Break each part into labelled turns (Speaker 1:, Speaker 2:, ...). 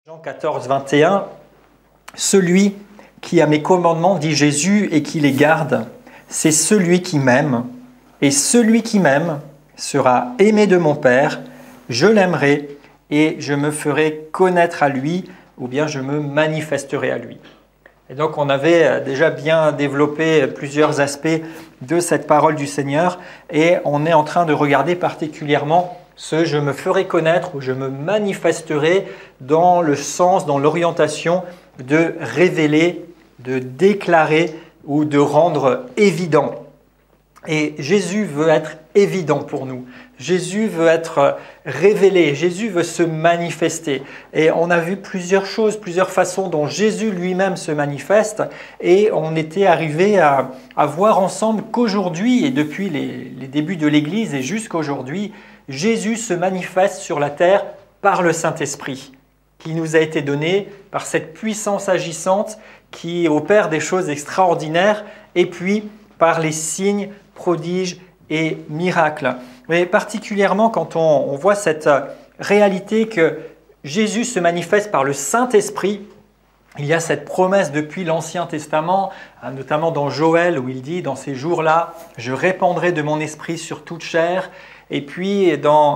Speaker 1: Jean 14, 21, « Celui qui a mes commandements, dit Jésus, et qui les garde, c'est celui qui m'aime. Et celui qui m'aime sera aimé de mon Père, je l'aimerai et je me ferai connaître à lui, ou bien je me manifesterai à lui. » Et donc on avait déjà bien développé plusieurs aspects de cette parole du Seigneur, et on est en train de regarder particulièrement ce « je me ferai connaître » ou « je me manifesterai » dans le sens, dans l'orientation de révéler, de déclarer ou de rendre évident. Et Jésus veut être évident pour nous. Jésus veut être révélé. Jésus veut se manifester. Et on a vu plusieurs choses, plusieurs façons dont Jésus lui-même se manifeste. Et on était arrivé à voir ensemble qu'aujourd'hui, et depuis les débuts de l'Église et jusqu'à aujourd'hui, Jésus se manifeste sur la terre par le Saint-Esprit, qui nous a été donné par cette puissance agissante qui opère des choses extraordinaires, et puis par les signes, prodiges et miracles. Mais particulièrement quand on voit cette réalité que Jésus se manifeste par le Saint-Esprit, il y a cette promesse depuis l'Ancien Testament, notamment dans Joël, où il dit « Dans ces jours-là, je répandrai de mon esprit sur toute chair ». Et puis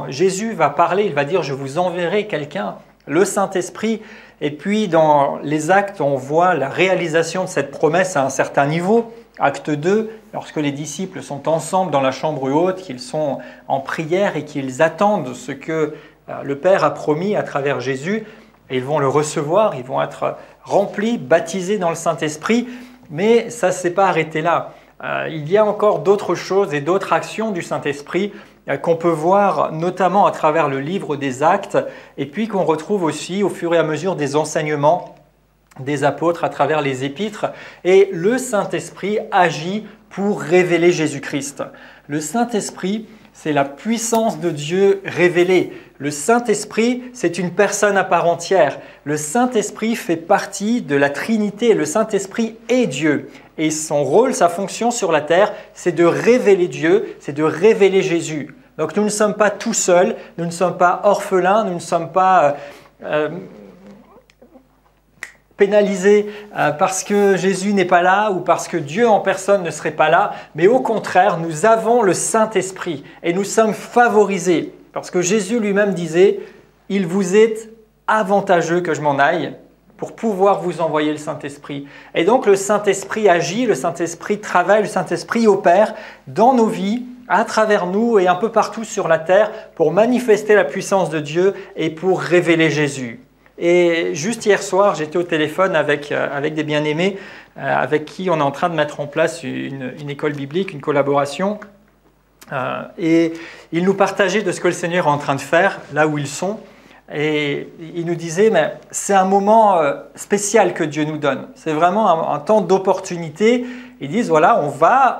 Speaker 1: Jésus va parler, il va dire « Je vous enverrai quelqu'un ». Le Saint-Esprit, et puis dans les actes, on voit la réalisation de cette promesse à un certain niveau. Acte 2, lorsque les disciples sont ensemble dans la chambre haute, qu'ils sont en prière et qu'ils attendent ce que le Père a promis à travers Jésus, et ils vont le recevoir, ils vont être remplis, baptisés dans le Saint-Esprit, mais ça ne s'est pas arrêté là. Il y a encore d'autres choses et d'autres actions du Saint-Esprit qu'on peut voir notamment à travers le livre des Actes, et puis qu'on retrouve aussi au fur et à mesure des enseignements des apôtres à travers les épîtres. Et le Saint-Esprit agit pour révéler Jésus-Christ. Le Saint-Esprit, c'est la puissance de Dieu révélée. Le Saint-Esprit, c'est une personne à part entière. Le Saint-Esprit fait partie de la Trinité. Le Saint-Esprit est Dieu. Et son rôle, sa fonction sur la terre, c'est de révéler Dieu, c'est de révéler Jésus. Donc nous ne sommes pas tout seuls, nous ne sommes pas orphelins, nous ne sommes pas pénalisés parce que Jésus n'est pas là ou parce que Dieu en personne ne serait pas là, mais au contraire, nous avons le Saint-Esprit et nous sommes favorisés parce que Jésus lui-même disait « Il vous est avantageux que je m'en aille » pour pouvoir vous envoyer le Saint-Esprit. Et donc le Saint-Esprit agit, le Saint-Esprit travaille, le Saint-Esprit opère dans nos vies, à travers nous et un peu partout sur la terre pour manifester la puissance de Dieu et pour révéler Jésus. Et juste hier soir, j'étais au téléphone avec des bien-aimés avec qui on est en train de mettre en place une école biblique, une collaboration. Et ils nous partageaient de ce que le Seigneur est en train de faire, là où ils sont. Et il nous disait, mais c'est un moment spécial que Dieu nous donne. C'est vraiment un temps d'opportunité. Ils disent, voilà,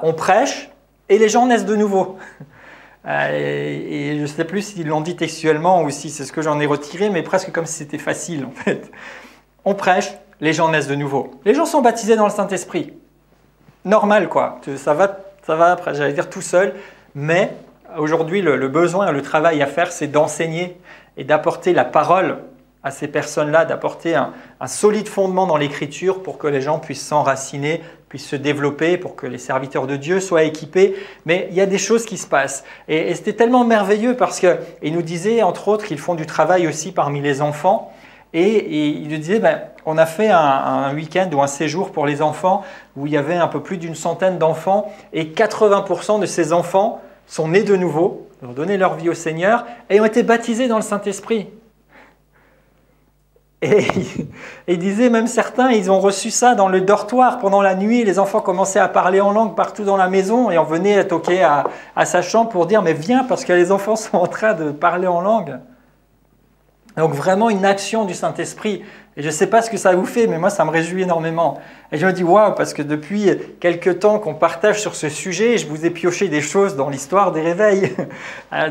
Speaker 1: on prêche et les gens naissent de nouveau. Et je ne sais plus s'ils l'ont dit textuellement ou si c'est ce que j'en ai retiré, mais presque comme si c'était facile en fait. On prêche, les gens naissent de nouveau. Les gens sont baptisés dans le Saint-Esprit. Normal quoi, ça va après, j'allais dire tout seul. Mais aujourd'hui, le besoin, le travail à faire, c'est d'enseigner et d'apporter la parole à ces personnes-là, d'apporter un solide fondement dans l'Écriture pour que les gens puissent s'enraciner, puissent se développer, pour que les serviteurs de Dieu soient équipés. Mais il y a des choses qui se passent. Et c'était tellement merveilleux parce qu'ils nous disaient, entre autres, qu'ils font du travail aussi parmi les enfants. Et ils nous disaient, on a fait un week-end ou un séjour pour les enfants où il y avait un peu plus d'une centaine d'enfants et 80% de ces enfants sont nés de nouveau, ont donné leur vie au Seigneur et ont été baptisés dans le Saint-Esprit. Et ils disaient, même certains, ils ont reçu ça dans le dortoir pendant la nuit. Les enfants commençaient à parler en langue partout dans la maison et on venait toquer à sa chambre pour dire, mais viens parce que les enfants sont en train de parler en langue. Donc vraiment une action du Saint-Esprit. Et je ne sais pas ce que ça vous fait, mais moi, ça me réjouit énormément. Et je me dis, waouh, parce que depuis quelques temps qu'on partage sur ce sujet, je vous ai pioché des choses dans l'histoire des réveils,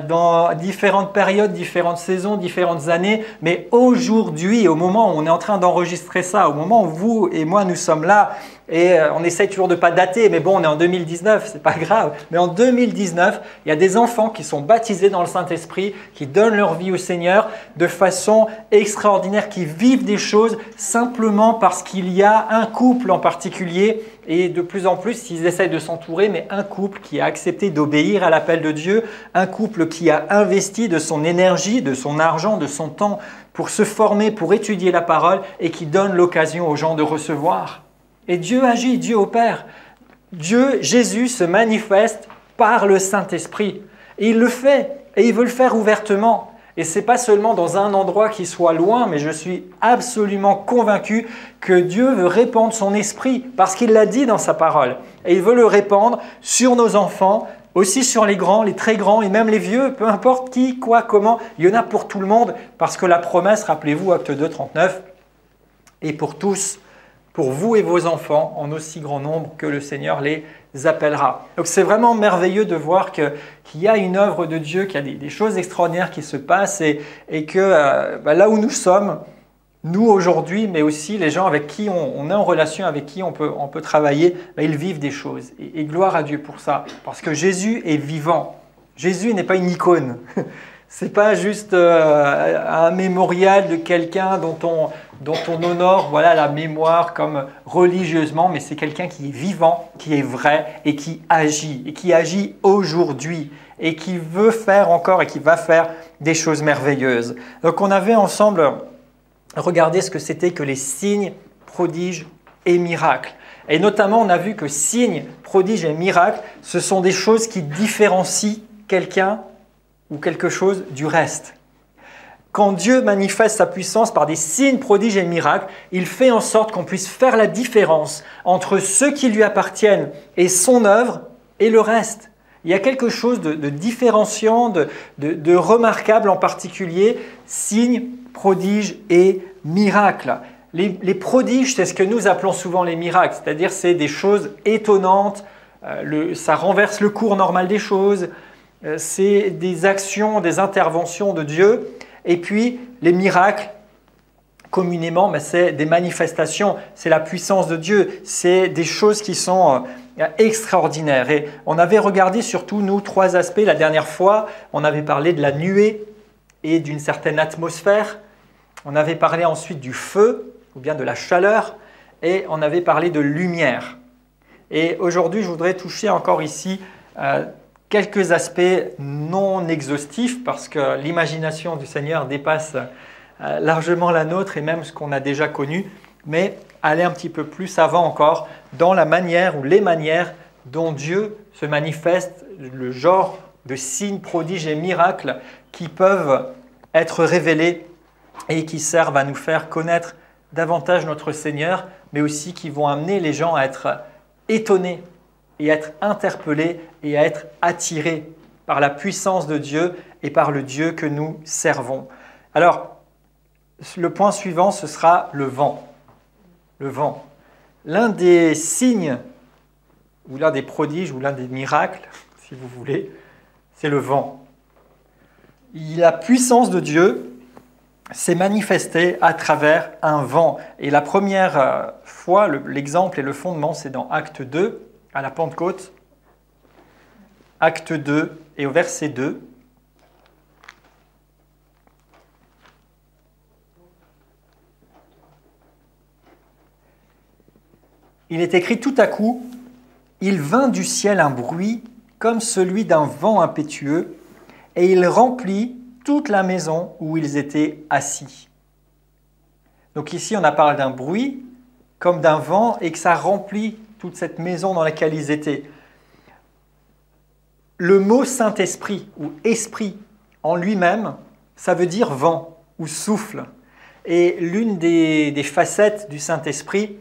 Speaker 1: dans différentes périodes, différentes saisons, différentes années. Mais aujourd'hui, au moment où on est en train d'enregistrer ça, au moment où vous et moi, nous sommes là, et on essaye toujours de ne pas dater, mais bon, on est en 2019, c'est pas grave. Mais en 2019, il y a des enfants qui sont baptisés dans le Saint-Esprit, qui donnent leur vie au Seigneur de façon extraordinaire, qui vivent des choses simplement parce qu'il y a un couple en particulier, et de plus en plus, ils essayent de s'entourer, mais un couple qui a accepté d'obéir à l'appel de Dieu, un couple qui a investi de son énergie, de son argent, de son temps pour se former, pour étudier la parole, et qui donne l'occasion aux gens de recevoir. Et Dieu agit, Dieu opère. Dieu, Jésus, se manifeste par le Saint-Esprit. Et il le fait, et il veut le faire ouvertement. Et ce n'est pas seulement dans un endroit qui soit loin, mais je suis absolument convaincu que Dieu veut répandre son esprit, parce qu'il l'a dit dans sa parole. Et il veut le répandre sur nos enfants, aussi sur les grands, les très grands et même les vieux, peu importe qui, quoi, comment. Il y en a pour tout le monde, parce que la promesse, rappelez-vous, Acte 2, 39, est pour tous, pour vous et vos enfants, en aussi grand nombre que le Seigneur les appellera. Donc c'est vraiment merveilleux de voir qu'il y a une œuvre de Dieu, qu'il y a des choses extraordinaires qui se passent et que là où nous sommes, nous aujourd'hui, mais aussi les gens avec qui on est en relation, avec qui on peut travailler, ils vivent des choses. Et gloire à Dieu pour ça, parce que Jésus est vivant. Jésus n'est pas une icône. C'est pas juste un mémorial de quelqu'un dont on honore la mémoire comme religieusement, mais c'est quelqu'un qui est vivant, qui est vrai et qui agit aujourd'hui et qui veut faire encore et qui va faire des choses merveilleuses. Donc on avait ensemble regardé ce que c'était que les signes, prodiges et miracles. Et notamment on a vu que signes, prodiges et miracles, ce sont des choses qui différencient quelqu'un ou quelque chose du reste. Quand Dieu manifeste sa puissance par des signes, prodiges et miracles, il fait en sorte qu'on puisse faire la différence entre ceux qui lui appartiennent et son œuvre et le reste. Il y a quelque chose de différenciant, de remarquable en particulier, signes, prodiges et miracles. Les prodiges, c'est ce que nous appelons souvent les miracles, c'est-à-dire c'est des choses étonnantes, ça renverse le cours normal des choses, c'est des actions, des interventions de Dieu. Et puis, les miracles, communément, c'est des manifestations, c'est la puissance de Dieu, c'est des choses qui sont extraordinaires. Et on avait regardé surtout, nous, 3 aspects. La dernière fois, on avait parlé de la nuée et d'une certaine atmosphère. On avait parlé ensuite du feu, ou bien de la chaleur, et on avait parlé de lumière. Et aujourd'hui, je voudrais toucher encore ici quelques aspects non exhaustifs parce que l'imagination du Seigneur dépasse largement la nôtre et même ce qu'on a déjà connu, mais aller un petit peu plus avant encore dans la manière ou les manières dont Dieu se manifeste, le genre de signes, prodiges et miracles qui peuvent être révélés et qui servent à nous faire connaître davantage notre Seigneur, mais aussi qui vont amener les gens à être étonnés et à être interpellés et à être attirés par la puissance de Dieu et par le Dieu que nous servons. Alors, le point suivant, ce sera le vent. Le vent. L'un des signes, ou l'un des prodiges, ou l'un des miracles, si vous voulez, c'est le vent. La puissance de Dieu s'est manifestée à travers un vent. Et la première fois, l'exemple et le fondement, c'est dans Acte 2, à la Pentecôte, Acte 2 et au verset 2. Il est écrit tout à coup, « Il vint du ciel un bruit comme celui d'un vent impétueux, et il remplit toute la maison où ils étaient assis. » Donc ici, on a parlé d'un bruit comme d'un vent et que ça remplit toute cette maison dans laquelle ils étaient. Le mot Saint-Esprit ou Esprit en lui-même, ça veut dire vent ou souffle. Et l'une des facettes du Saint-Esprit,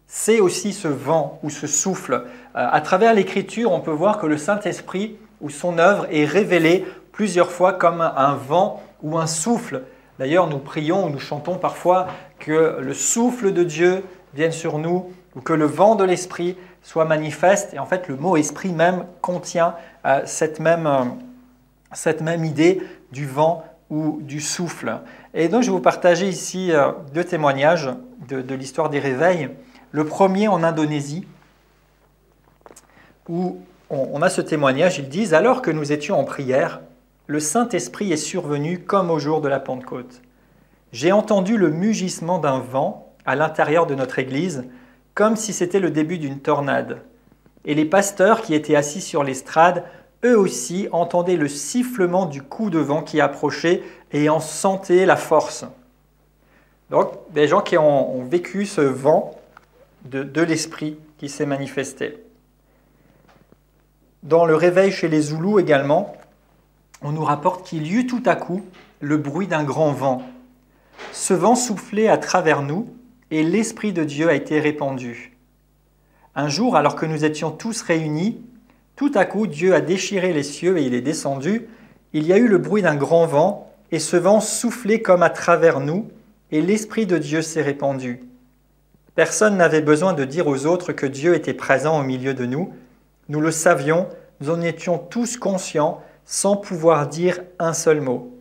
Speaker 1: c'est aussi ce vent ou ce souffle. À travers l'Écriture, on peut voir que le Saint-Esprit ou son œuvre est révélée plusieurs fois comme un vent ou un souffle D'ailleurs, nous prions ou nous chantons parfois que le souffle de Dieu vienne sur nous ou que le vent de l'Esprit soit manifeste. Et en fait, le mot esprit même contient cette même idée du vent ou du souffle. Et donc, je vais vous partager ici 2 témoignages de l'histoire des réveils. Le premier en Indonésie, où on a ce témoignage. Ils disent « Alors que nous étions en prière, le Saint-Esprit est survenu comme au jour de la Pentecôte. J'ai entendu le mugissement d'un vent à l'intérieur de notre église, comme si c'était le début d'une tornade. Et les pasteurs qui étaient assis sur l'estrade, eux aussi entendaient le sifflement du coup de vent qui approchait et en sentaient la force. » Donc, des gens qui ont vécu ce vent de l'Esprit qui s'est manifesté. Dans le réveil chez les Zoulous également, on nous rapporte qu'il y eut tout à coup le bruit d'un grand vent. Ce vent soufflait à travers nous et l'Esprit de Dieu a été répandu. Un jour, alors que nous étions tous réunis, tout à coup Dieu a déchiré les cieux et il est descendu. Il y a eu le bruit d'un grand vent et ce vent soufflait comme à travers nous et l'Esprit de Dieu s'est répandu. Personne n'avait besoin de dire aux autres que Dieu était présent au milieu de nous. Nous le savions, nous en étions tous conscients, sans pouvoir dire un seul mot.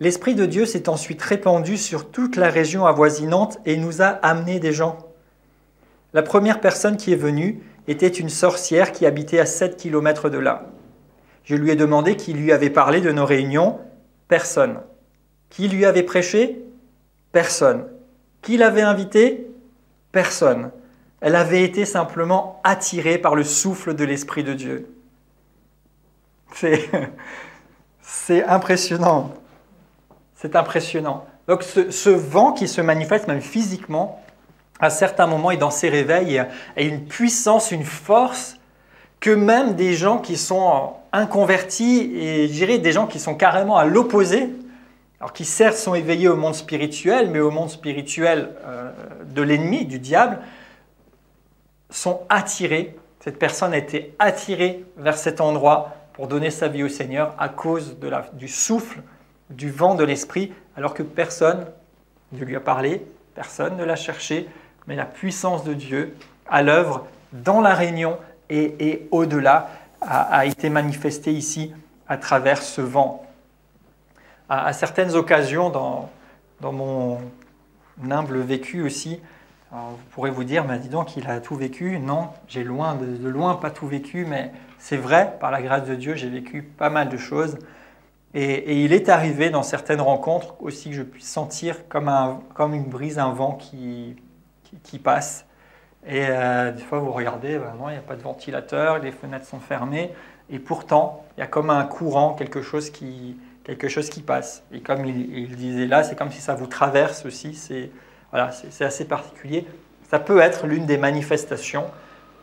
Speaker 1: L'Esprit de Dieu s'est ensuite répandu sur toute la région avoisinante et nous a amené des gens. La première personne qui est venue était une sorcière qui habitait à 7 km de là. Je lui ai demandé qui lui avait parlé de nos réunions. Personne. Qui lui avait prêché? Personne. Qui l'avait invité? Personne. Elle avait été simplement attirée par le souffle de l'Esprit de Dieu. C'est impressionnant. C'est impressionnant. Donc ce vent qui se manifeste même physiquement, à certains moments et dans ses réveils, a une puissance, une force que même des gens qui sont inconvertis et je dirais des gens qui sont carrément à l'opposé, alors qui certes sont éveillés au monde spirituel, mais au monde spirituel de l'ennemi, du diable, sont attirés. Cette personne a été attirée vers cet endroit pour donner sa vie au Seigneur à cause du souffle, du vent de l'Esprit, alors que personne ne lui a parlé, personne ne l'a cherché, mais la puissance de Dieu à l'œuvre dans la réunion et au-delà a été manifestée ici à travers ce vent. À certaines occasions, dans mon humble vécu aussi, alors vous pourrez vous dire, dis donc, il a tout vécu. Non, j'ai de loin pas tout vécu, mais c'est vrai, par la grâce de Dieu, j'ai vécu pas mal de choses. Et il est arrivé dans certaines rencontres aussi que je puisse sentir comme une brise, un vent qui passe. Et des fois, vous regardez, non, il n'y a pas de ventilateur, les fenêtres sont fermées. Et pourtant, il y a comme un courant, quelque chose qui passe. Et comme il disait là, c'est comme si ça vous traverse aussi. C'est assez particulier. Ça peut être l'une des manifestations,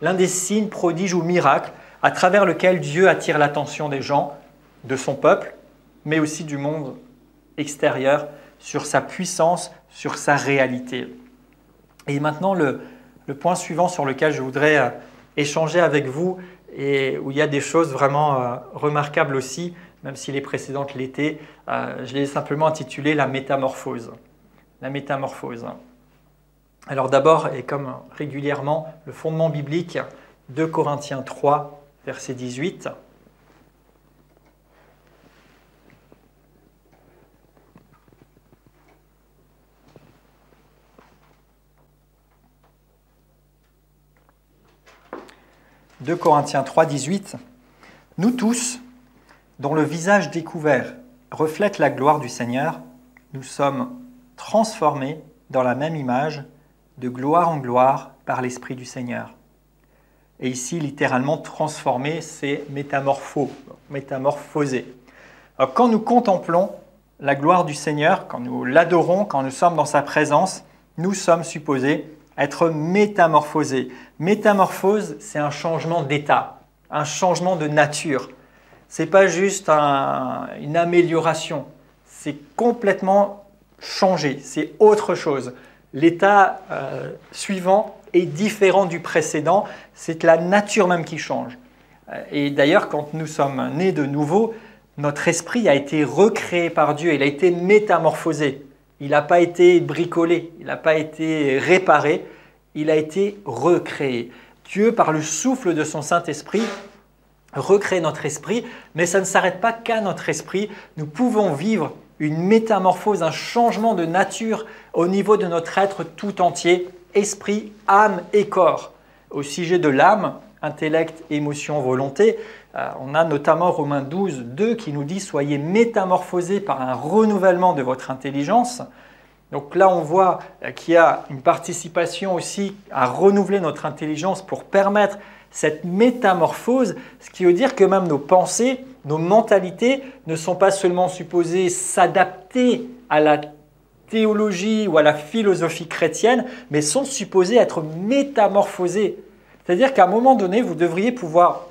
Speaker 1: l'un des signes, prodiges ou miracles à travers lequel Dieu attire l'attention des gens, de son peuple, mais aussi du monde extérieur, sur sa puissance, sur sa réalité. Et maintenant, le point suivant sur lequel je voudrais échanger avec vous, et où il y a des choses vraiment remarquables aussi, même si les précédentes l'étaient, je l'ai simplement intitulé « La métamorphose ». La métamorphose. Alors d'abord, et comme régulièrement, le fondement biblique, 2 Corinthiens 3, verset 18. « 2 Corinthiens 3, 18. Nous tous, dont le visage découvert reflète la gloire du Seigneur, nous sommes transformés dans la même image, de gloire en gloire, par l'Esprit du Seigneur. » Et ici, littéralement, transformé, c'est métamorphosé. Alors, quand nous contemplons la gloire du Seigneur, quand nous l'adorons, quand nous sommes dans sa présence, nous sommes supposés être métamorphosés. Métamorphose, c'est un changement d'état, un changement de nature. Ce n'est pas juste une amélioration, c'est complètement changé, c'est autre chose. L'état suivant est différent du précédent, c'est la nature même qui change. Et d'ailleurs, quand nous sommes nés de nouveau, notre esprit a été recréé par Dieu, il a été métamorphosé. Il n'a pas été bricolé, il n'a pas été réparé, il a été recréé. Dieu, par le souffle de son Saint-Esprit, recrée notre esprit, mais ça ne s'arrête pas qu'à notre esprit. Nous pouvons vivre une métamorphose, un changement de nature au niveau de notre être tout entier, esprit, âme et corps. Au sujet de l'âme, intellect, émotion, volonté, on a notamment Romains 12, 2 qui nous dit « Soyez métamorphosés par un renouvellement de votre intelligence ». Donc là, on voit qu'il y a une participation aussi à renouveler notre intelligence pour permettre cette métamorphose, ce qui veut dire que même nos pensées, nos mentalités ne sont pas seulement supposées s'adapter à la théologie ou à la philosophie chrétienne, mais sont supposées être métamorphosées. C'est-à-dire qu'à un moment donné, vous devriez pouvoir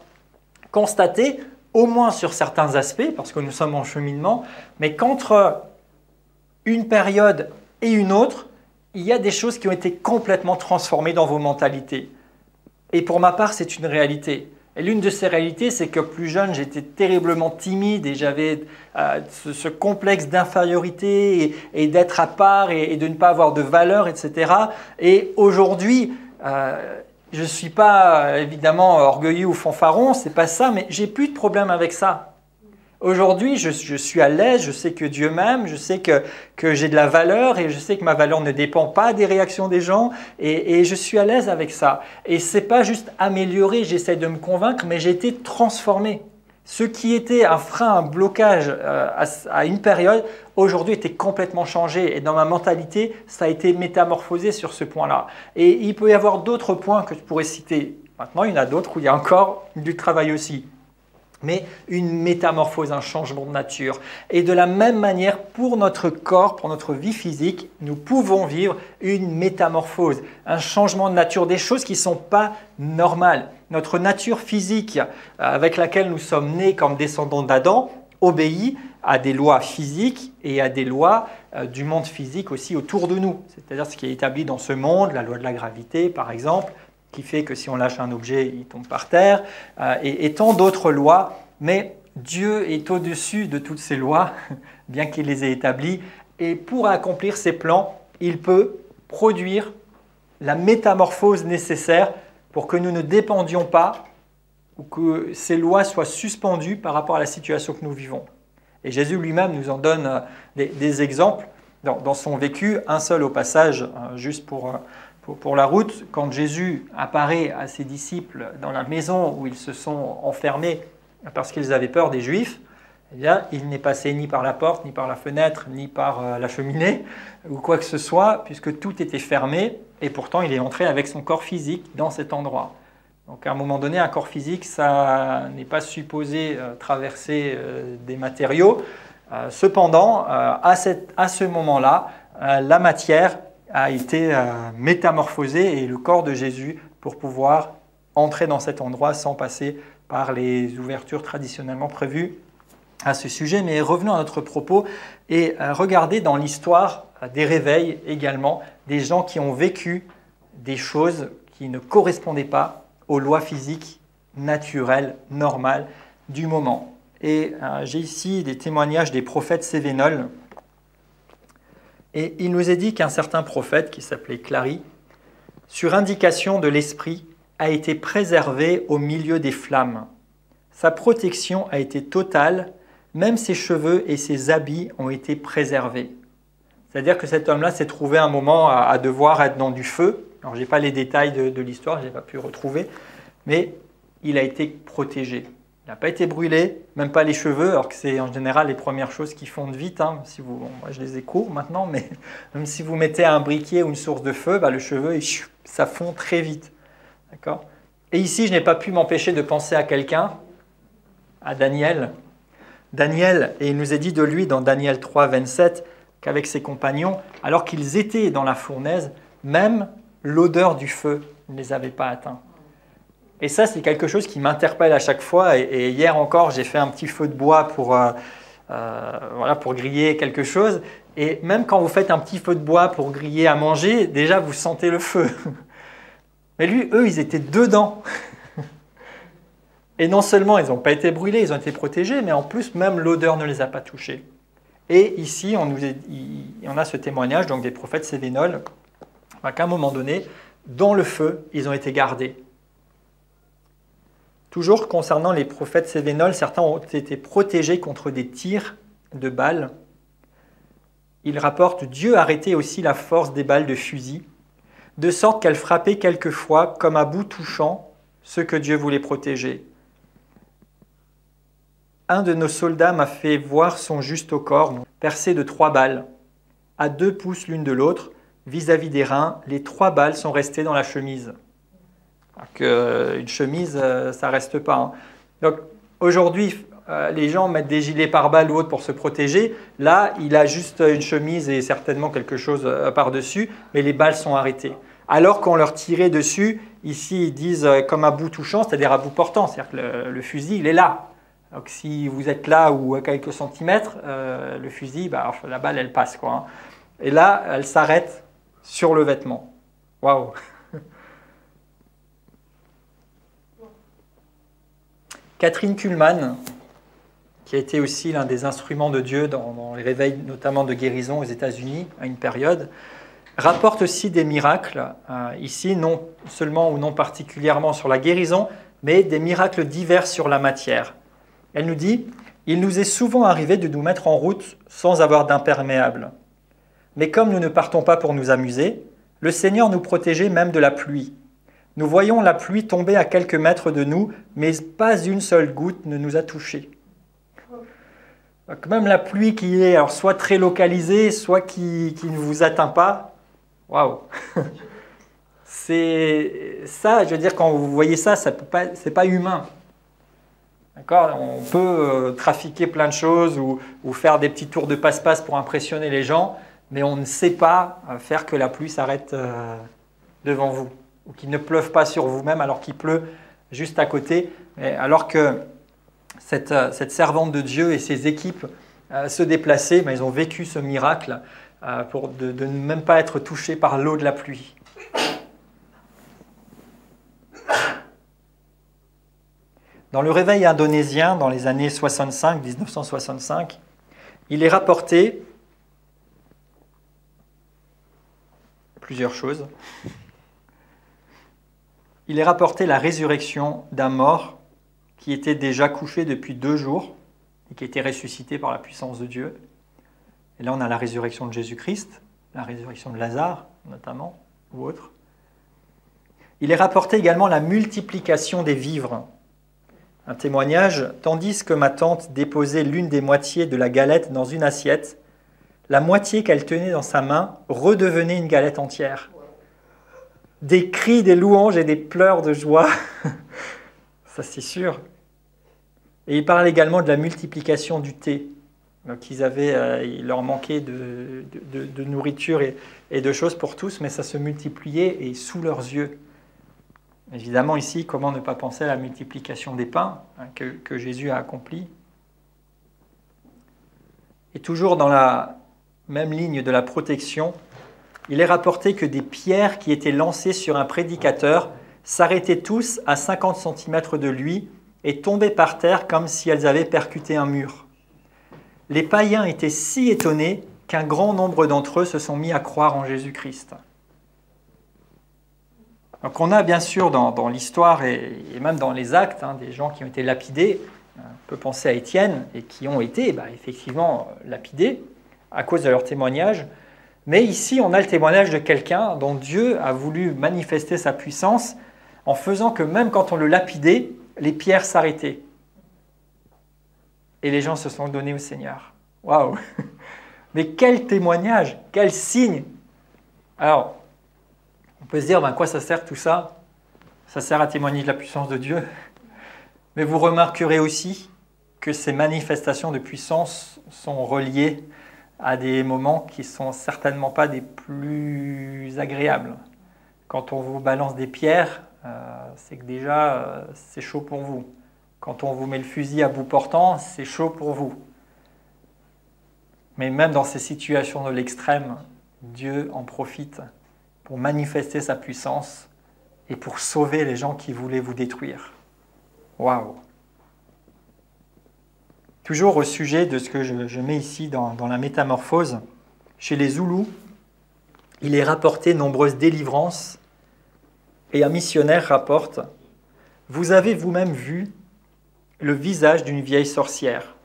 Speaker 1: constater, au moins sur certains aspects, parce que nous sommes en cheminement, mais qu'entre une période et une autre, il y a des choses qui ont été complètement transformées dans vos mentalités. Et pour ma part, c'est une réalité. Et l'une de ces réalités, c'est que plus jeune, j'étais terriblement timide et j'avais ce complexe d'infériorité et d'être à part et de ne pas avoir de valeur, etc. Et aujourd'hui, je ne suis pas évidemment orgueilleux ou fanfaron, c'est pas ça, mais j'ai plus de problème avec ça. Aujourd'hui, je suis à l'aise, je sais que Dieu m'aime, je sais que j'ai de la valeur et je sais que ma valeur ne dépend pas des réactions des gens et je suis à l'aise avec ça. Et ce n'est pas juste amélioré, j'essaie de me convaincre, mais j'ai été transformé. Ce qui était un frein, un blocage à une période, aujourd'hui était complètement changé. Et dans ma mentalité, ça a été métamorphosé sur ce point-là. Et il peut y avoir d'autres points que je pourrais citer. Maintenant, il y en a d'autres où il y a encore du travail aussi. Mais une métamorphose, un changement de nature. Et de la même manière, pour notre corps, pour notre vie physique, nous pouvons vivre une métamorphose, un changement de nature, des choses qui ne sont pas normales. Notre nature physique avec laquelle nous sommes nés comme descendants d'Adam obéit à des lois physiques et à des lois du monde physique aussi autour de nous. C'est-à-dire ce qui est établi dans ce monde, la loi de la gravité par exemple, qui fait que si on lâche un objet, il tombe par terre, et tant d'autres lois. Mais Dieu est au-dessus de toutes ces lois, bien qu'il les ait établies. Et pour accomplir ses plans, il peut produire la métamorphose nécessaire pour que nous ne dépendions pas ou que ces lois soient suspendues par rapport à la situation que nous vivons. Et Jésus lui-même nous en donne des exemples dans son vécu, un seul au passage, juste pour la route. Quand Jésus apparaît à ses disciples dans la maison où ils se sont enfermés parce qu'ils avaient peur des Juifs, eh bien, il n'est passé ni par la porte, ni par la fenêtre, ni par la cheminée, ou quoi que ce soit, puisque tout était fermé, et pourtant il est entré avec son corps physique dans cet endroit. Donc à un moment donné, un corps physique, ça n'est pas supposé traverser des matériaux. Cependant, à ce moment-là, la matière a été métamorphosée et le corps de Jésus pour pouvoir entrer dans cet endroit sans passer par les ouvertures traditionnellement prévues à ce sujet. Mais revenons à notre propos et regardez dans l'histoire des réveils également, des gens qui ont vécu des choses qui ne correspondaient pas aux lois physiques naturelles, normales du moment. Et j'ai ici des témoignages des prophètes cévénols. Et il nous est dit qu'un certain prophète, qui s'appelait Clary, sur indication de l'Esprit, a été préservé au milieu des flammes. Sa protection a été totale, même ses cheveux et ses habits ont été préservés. C'est-à-dire que cet homme-là s'est trouvé un moment à devoir être dans du feu. Alors, je n'ai pas les détails de l'histoire, je n'ai pas pu retrouver, mais il a été protégé. Il n'a pas été brûlé, même pas les cheveux, alors que c'est en général les premières choses qui fondent vite. Moi, je les ai courts maintenant, mais même si vous mettez un briquet ou une source de feu, le cheveu, ça fond très vite. D'accord ? Et ici, je n'ai pas pu m'empêcher de penser à quelqu'un, à Daniel. Daniel, et il nous est dit de lui dans Daniel 3, 27, qu'avec ses compagnons, alors qu'ils étaient dans la fournaise, même l'odeur du feu ne les avait pas atteints. Et ça, c'est quelque chose qui m'interpelle à chaque fois. Et hier encore, j'ai fait un petit feu de bois pour griller quelque chose. Et même quand vous faites un petit feu de bois pour griller à manger, déjà, vous sentez le feu. Mais eux, ils étaient dedans. Et non seulement ils n'ont pas été brûlés, ils ont été protégés, mais en plus, même l'odeur ne les a pas touchés. Et ici, on a ce témoignage donc des prophètes cévénols, qu'à un moment donné, dans le feu, ils ont été gardés. Toujours concernant les prophètes cévénols, certains ont été protégés contre des tirs de balles. Il rapporte « Dieu arrêtait aussi la force des balles de fusil, de sorte qu'elles frappaient quelquefois, comme à bout touchant, ceux que Dieu voulait protéger. Un de nos soldats m'a fait voir son juste au corps, percé de 3 balles, à 2 pouces l'une de l'autre, vis-à-vis des reins. Les 3 balles sont restées dans la chemise. » Une chemise, ça ne reste pas. Hein. Donc aujourd'hui, les gens mettent des gilets pare-balles ou autres pour se protéger. Là, il a juste une chemise et certainement quelque chose par-dessus, mais les balles sont arrêtées. Alors qu'on leur tirait dessus, ici ils disent comme à bout touchant, c'est-à-dire à bout portant, c'est-à-dire que le fusil, il est là. Donc si vous êtes là ou à quelques centimètres, le fusil, la balle, elle passe, quoi. Hein. Et là, elle s'arrête sur le vêtement. Waouh! Catherine Kuhlman, qui a été aussi l'un des instruments de Dieu dans les réveils notamment de guérison aux États-Unis à une période, rapporte aussi des miracles, ici non seulement ou non particulièrement sur la guérison, mais des miracles divers sur la matière. Elle nous dit « Il nous est souvent arrivé de nous mettre en route sans avoir d'imperméable. Mais comme nous ne partons pas pour nous amuser, le Seigneur nous protégeait même de la pluie. Nous voyons la pluie tomber à quelques mètres de nous, mais pas une seule goutte ne nous a touchés. » Donc même la pluie qui est alors soit très localisée, soit qui ne vous atteint pas, waouh! C'est ça, je veux dire, quand vous voyez ça, c'est pas humain. D'accord? On peut trafiquer plein de choses ou faire des petits tours de passe-passe pour impressionner les gens, mais on ne sait pas faire que la pluie s'arrête devant vous ou qu'il ne pleuve pas sur vous-même alors qu'il pleut juste à côté. Alors que cette servante de Dieu et ses équipes se déplaçaient, mais ils ont vécu ce miracle de ne même pas être touchés par l'eau de la pluie. Dans le réveil indonésien, dans les années 1965, il est rapporté plusieurs choses. Il est rapporté la résurrection d'un mort qui était déjà couché depuis 2 jours et qui était ressuscité par la puissance de Dieu. Et là, on a la résurrection de Jésus-Christ, la résurrection de Lazare, notamment, ou autre. Il est rapporté également la multiplication des vivres. Un témoignage, tandis que ma tante déposait l'une des moitiés de la galette dans une assiette, la moitié qu'elle tenait dans sa main redevenait une galette entière. Des cris, des louanges et des pleurs de joie. Ça, c'est sûr. Et il parle également de la multiplication du thé. Donc, il leur manquait de nourriture et de choses pour tous, mais ça se multipliait et sous leurs yeux. Évidemment, ici, comment ne pas penser à la multiplication des pains que Jésus a accompli. Et toujours dans la même ligne de la protection, il est rapporté que des pierres qui étaient lancées sur un prédicateur s'arrêtaient tous à 50 cm de lui et tombaient par terre comme si elles avaient percuté un mur. Les païens étaient si étonnés qu'un grand nombre d'entre eux se sont mis à croire en Jésus-Christ. Donc on a bien sûr dans l'histoire et même dans les actes des gens qui ont été lapidés. On peut penser à Étienne et qui ont été effectivement lapidés à cause de leur témoignage. Mais ici, on a le témoignage de quelqu'un dont Dieu a voulu manifester sa puissance en faisant que même quand on le lapidait, les pierres s'arrêtaient. Et les gens se sont donnés au Seigneur. Waouh! Mais quel témoignage, quel signe! Alors, on peut se dire, à quoi ça sert tout ça? Ça sert à témoigner de la puissance de Dieu. Mais vous remarquerez aussi que ces manifestations de puissance sont reliées à des moments qui ne sont certainement pas des plus agréables. Quand on vous balance des pierres, c'est que déjà, c'est chaud pour vous. Quand on vous met le fusil à bout portant, c'est chaud pour vous. Mais même dans ces situations de l'extrême, Dieu en profite pour manifester sa puissance et pour sauver les gens qui voulaient vous détruire. Waouh! Toujours au sujet de ce que je mets ici dans la métamorphose, chez les Zoulous, il est rapporté nombreuses délivrances et un missionnaire rapporte « Vous avez vous-même vu le visage d'une vieille sorcière,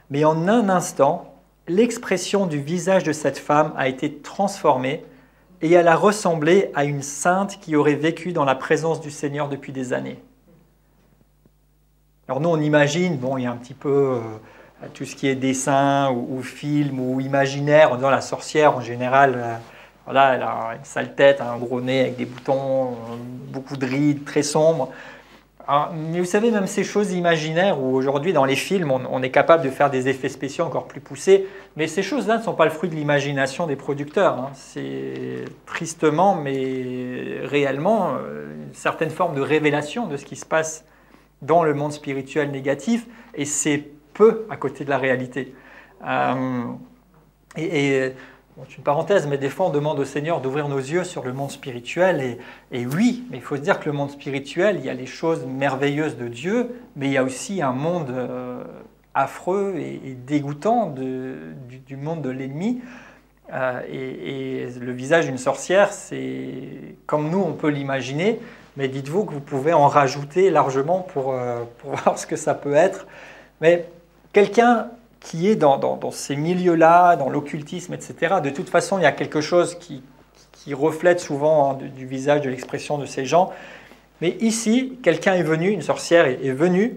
Speaker 1: mais en un instant, l'expression du visage de cette femme a été transformée et elle a ressemblé à une sainte qui aurait vécu dans la présence du Seigneur depuis des années. » Alors nous, on imagine, bon, il y a un petit peu tout ce qui est dessin ou film ou imaginaire, en disant la sorcière, en général, voilà, elle a une sale tête, un gros nez avec des boutons, beaucoup de rides, très sombres. Alors, mais vous savez, même ces choses imaginaires, où aujourd'hui, dans les films, on est capable de faire des effets spéciaux encore plus poussés, mais ces choses-là ne sont pas le fruit de l'imagination des producteurs. Hein. C'est tristement, mais réellement, une certaine forme de révélation de ce qui se passe dans le monde spirituel négatif, et c'est peu à côté de la réalité. Bon, c'est une parenthèse, mais des fois on demande au Seigneur d'ouvrir nos yeux sur le monde spirituel, et oui, mais il faut se dire que le monde spirituel, il y a les choses merveilleuses de Dieu, mais il y a aussi un monde affreux et dégoûtant du monde de l'ennemi. Et le visage d'une sorcière, c'est comme nous on peut l'imaginer, mais dites-vous que vous pouvez en rajouter largement pour voir ce que ça peut être. Mais quelqu'un qui est dans ces milieux-là, dans l'occultisme, etc., de toute façon, il y a quelque chose qui reflète souvent du visage, de l'expression de ces gens. Mais ici, quelqu'un est venu, une sorcière est venue,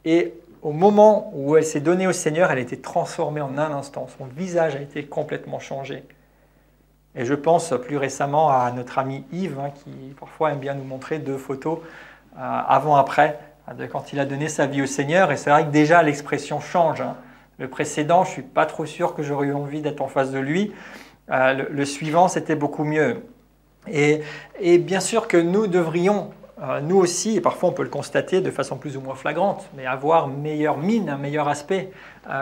Speaker 1: et au moment où elle s'est donnée au Seigneur, elle a été transformée en un instant. Son visage a été complètement changé. Et je pense plus récemment à notre ami Yves, qui parfois aime bien nous montrer 2 photos avant-après, de quand il a donné sa vie au Seigneur. Et c'est vrai que déjà l'expression change. Le précédent, je ne suis pas trop sûr que j'aurais eu envie d'être en face de lui. Le suivant, c'était beaucoup mieux. Et bien sûr que nous devrions, nous aussi, et parfois on peut le constater de façon plus ou moins flagrante, mais avoir meilleure mine, un meilleur aspect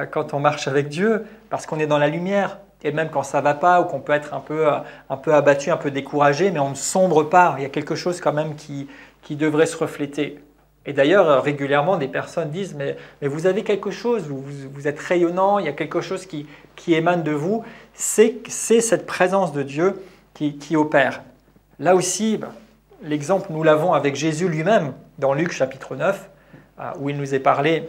Speaker 1: quand on marche avec Dieu, parce qu'on est dans la lumière. Et même quand ça ne va pas ou qu'on peut être un peu abattu, un peu découragé, mais on ne sombre pas. Il y a quelque chose quand même qui devrait se refléter. Et d'ailleurs, régulièrement, des personnes disent « mais vous avez quelque chose, vous êtes rayonnant, il y a quelque chose qui émane de vous. » C'est cette présence de Dieu qui opère. Là aussi, l'exemple, nous l'avons avec Jésus lui-même, dans Luc chapitre 9, où il nous est parlé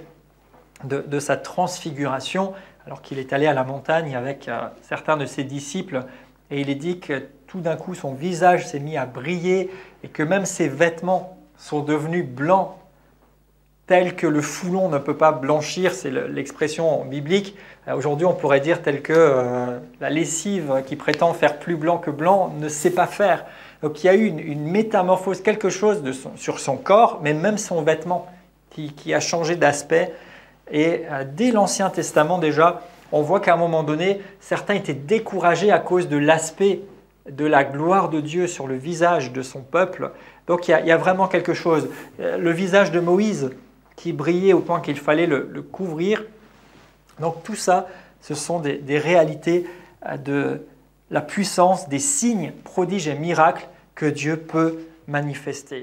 Speaker 1: de sa transfiguration, alors qu'il est allé à la montagne avec certains de ses disciples, et il est dit que tout d'un coup, son visage s'est mis à briller, et que même ses vêtements sont devenus blancs, tel que le foulon ne peut pas blanchir, c'est l'expression biblique. Aujourd'hui, on pourrait dire tel que la lessive qui prétend faire plus blanc que blanc ne sait pas faire. Donc il y a eu une métamorphose, quelque chose sur son corps, mais même son vêtement qui a changé d'aspect. Et dès l'Ancien Testament déjà, on voit qu'à un moment donné, certains étaient découragés à cause de l'aspect de la gloire de Dieu sur le visage de son peuple. Donc il y a vraiment quelque chose. Le visage de Moïse qui brillait au point qu'il fallait le couvrir. Donc tout ça, ce sont des réalités de la puissance, des signes, prodiges et miracles que Dieu peut manifester.